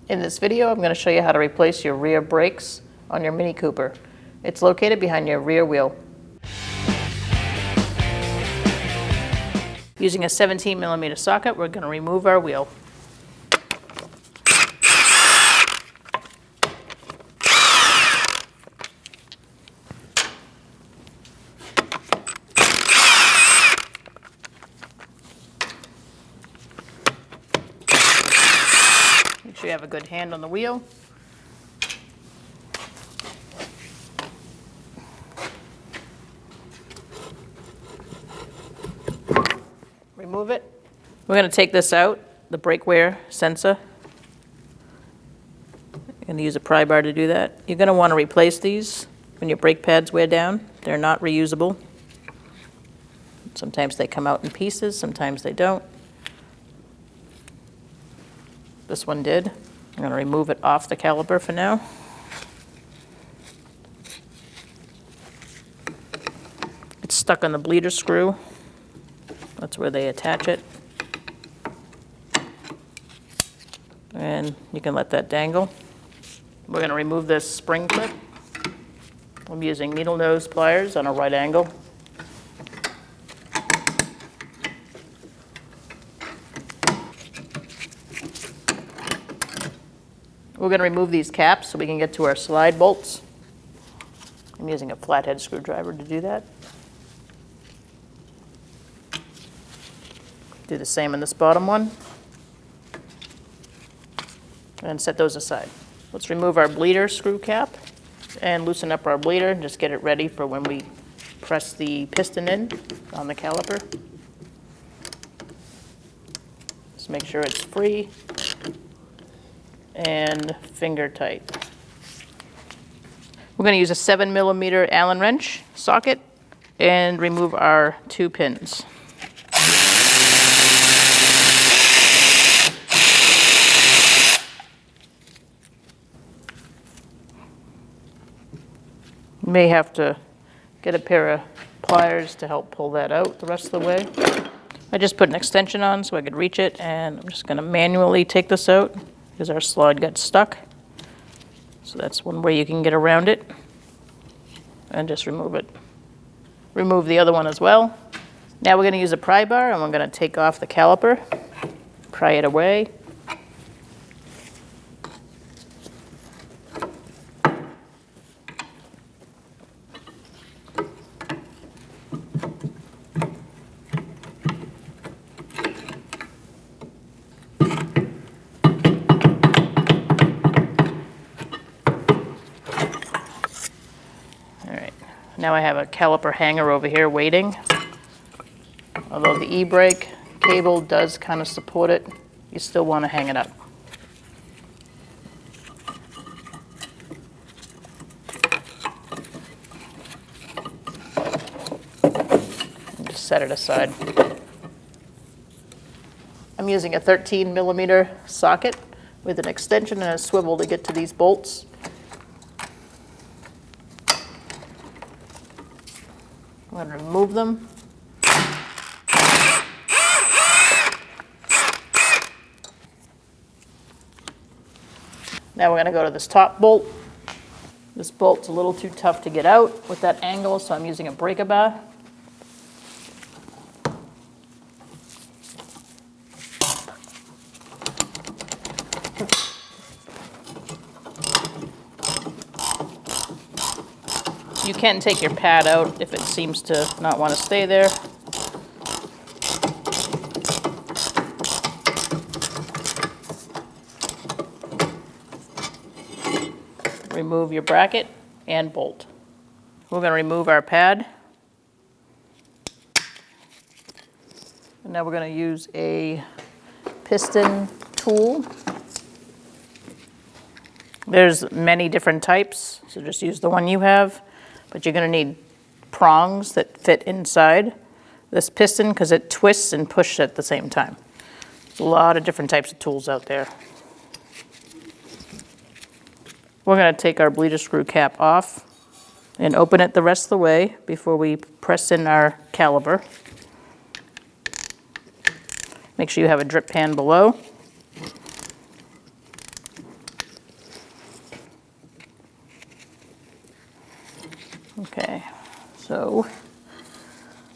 In this video, I'm going to show you how to replace your rear brakes on your Mini Cooper. It's located behind your rear wheel. Using a 17mm socket, we're going to remove our wheel. Make sure you have a good hand on the wheel. Remove it. We're going to take this out, the brake wear sensor. You're going to use a pry bar to do that. You're going to want to replace these when your brake pads wear down. They're not reusable. Sometimes they come out in pieces, sometimes they don't. This one did. I'm going to remove it off the caliper for now. It's stuck on the bleeder screw. That's where they attach it. And you can let that dangle. We're going to remove this spring clip. I'm using needle nose pliers on a right angle. We're going to remove these caps so we can get to our slide bolts. I'm using a flathead screwdriver to do that. Do the same in this bottom one. And set those aside. Let's remove our bleeder screw cap and loosen up our bleeder. Just get it ready for when we press the piston in on the caliper. Just make sure it's free and finger tight. We're going to use a 7mm Allen wrench socket and remove our 2 pins. You may have to get a pair of pliers to help pull that out the rest of the way. I just put an extension on so I could reach it, and I'm just going to manually take this out because our slide got stuck. So that's one way you can get around it. And just remove it. Remove the other one as well. Now we're going to use a pry bar, and we're going to take off the caliper, pry it away. Now I have a caliper hanger over here waiting. Although the e-brake cable does kind of support it, you still want to hang it up. And just set it aside. I'm using a 13mm socket with an extension and a swivel to get to these bolts. I'm going to remove them. Now we're going to go to this top bolt. This bolt's a little too tough to get out with that angle, so I'm using a breaker bar. You can take your pad out if it seems to not want to stay there. Remove your bracket and bolt. We're going to remove our pad. And now we're going to use a piston tool. There's many different types, so just use the one you have. But you're going to need prongs that fit inside this piston because it twists and pushes at the same time. There's a lot of different types of tools out there. We're going to take our bleeder screw cap off and open it the rest of the way before we press in our caliper. Make sure you have a drip pan below. Okay, so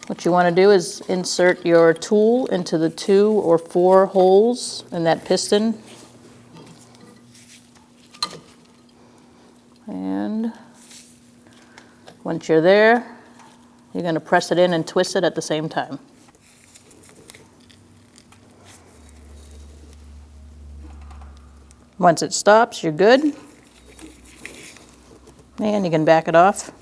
what you want to do is insert your tool into the 2 or 4 holes in that piston. And once you're there, you're going to press it in and twist it at the same time. Once it stops, you're good. And you can back it off.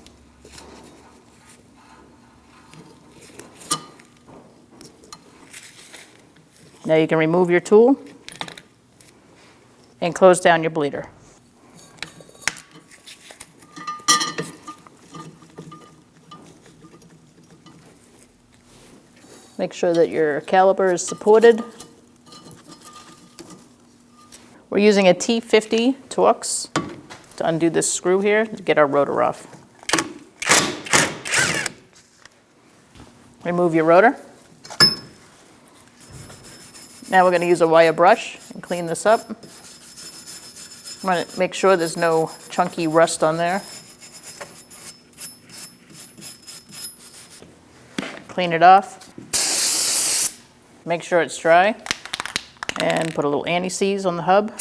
Now you can remove your tool and close down your bleeder. Make sure that your caliper is supported. We're using a T50 Torx to undo this screw here to get our rotor off. Remove your rotor. Now we're going to use a wire brush and clean this up. Want to make sure there's no chunky rust on there. Clean it off. Make sure it's dry. And put a little anti-seize on the hub.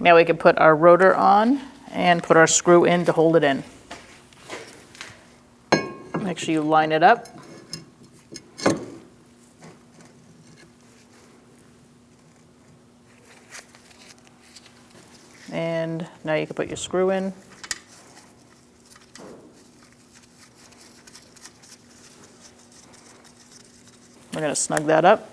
Now we can put our rotor on and put our screw in to hold it in. Make sure you line it up. And now you can put your screw in. We're going to snug that up.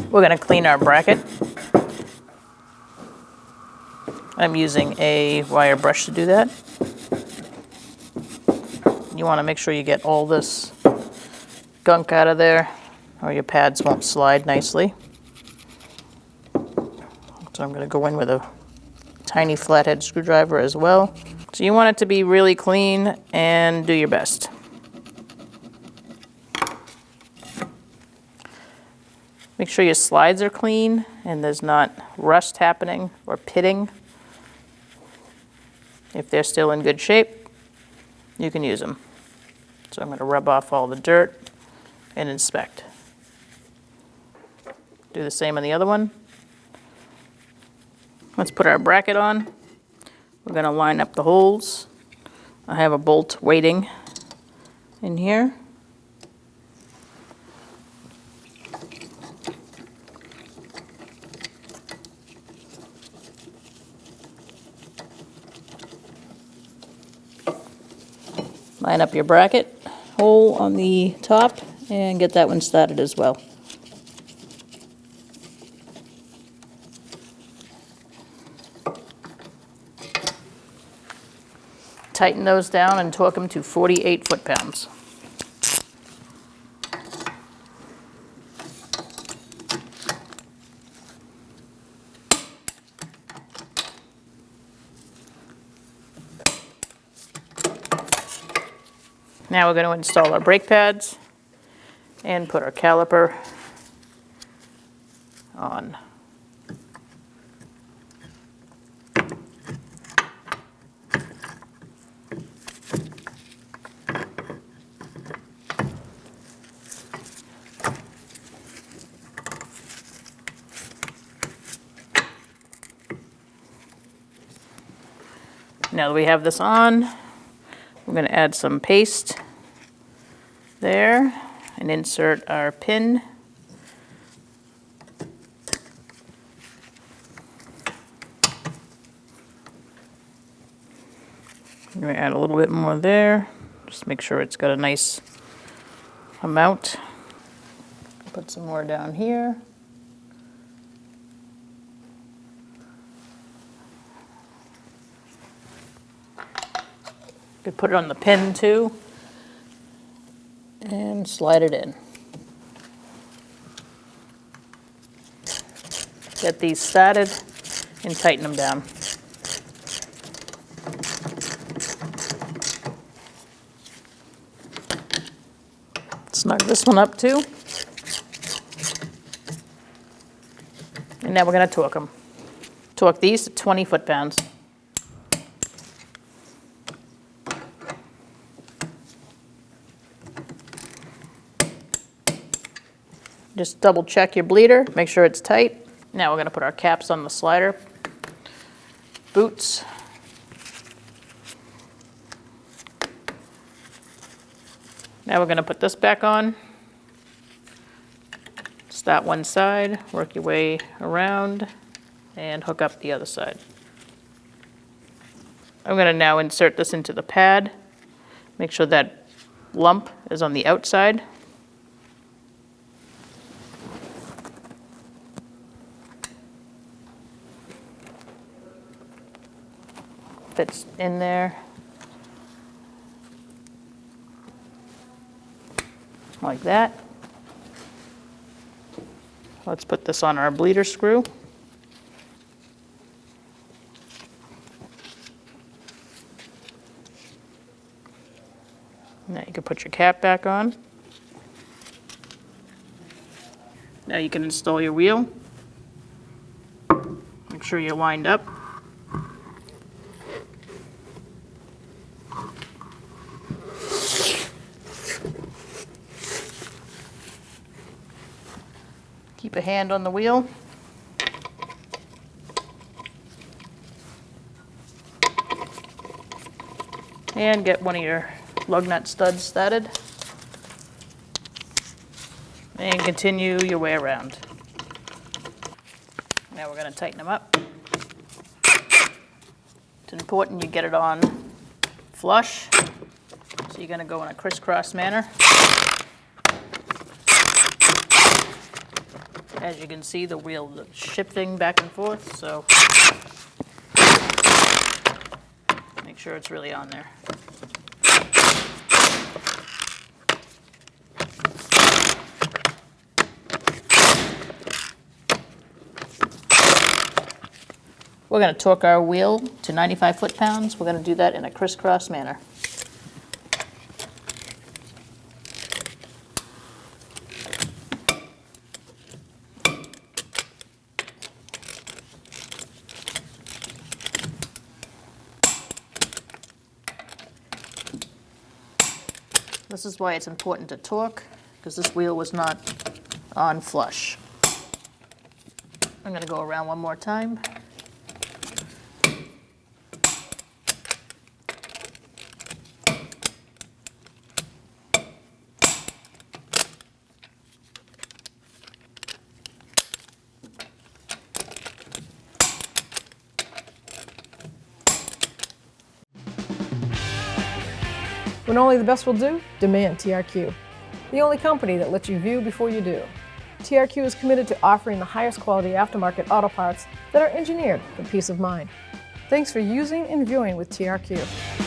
We're going to clean our bracket. I'm using a wire brush to do that. You want to make sure you get all this gunk out of there, or your pads won't slide nicely. So I'm going to go in with a tiny flathead screwdriver as well. So you want it to be really clean and do your best. Make sure your slides are clean and there's not rust happening or pitting. If they're still in good shape, you can use them. So I'm going to rub off all the dirt and inspect. Do the same on the other one. Let's put our bracket on. We're going to line up the holes. I have a bolt waiting in here. Line up your bracket hole on the top and get that one started as well. Tighten those down and torque them to 48 foot-pounds. Now we're going to install our brake pads and put our caliper on. Now that we have this on, we're going to add some paste there and insert our pin. I'm going to add a little bit more there. Just make sure it's got a nice amount. Put some more down here. You could put it on the pin too and slide it in. Get these started and tighten them down. Snug this one up too. And now we're going to torque them. Torque these to 20 foot-pounds. Just double check your bleeder, make sure it's tight. Now we're going to put our caps on the slider. Boots. Now we're going to put this back on. Start one side, work your way around, and hook up the other side. I'm going to now insert this into the pad. Make sure that lump is on the outside. Fits in there. Like that. Let's put this on our bleeder screw. Now you can put your cap back on. Now you can install your wheel. Make sure you're lined up. Keep a hand on the wheel. And get one of your lug nut studs started. And continue your way around. Now we're going to tighten them up. It's important you get it on flush. So you're going to go in a crisscross manner. As you can see, the wheel is shifting back and forth, so make sure it's really on there. We're going to torque our wheel to 95 foot-pounds. We're going to do that in a crisscross manner. This is why it's important to torque, because this wheel was not on flush. I'm going to go around one more time. When only the best will do, demand TRQ. The only company that lets you view before you do. TRQ is committed to offering the highest quality aftermarket auto parts that are engineered for peace of mind. Thanks for using and viewing with TRQ.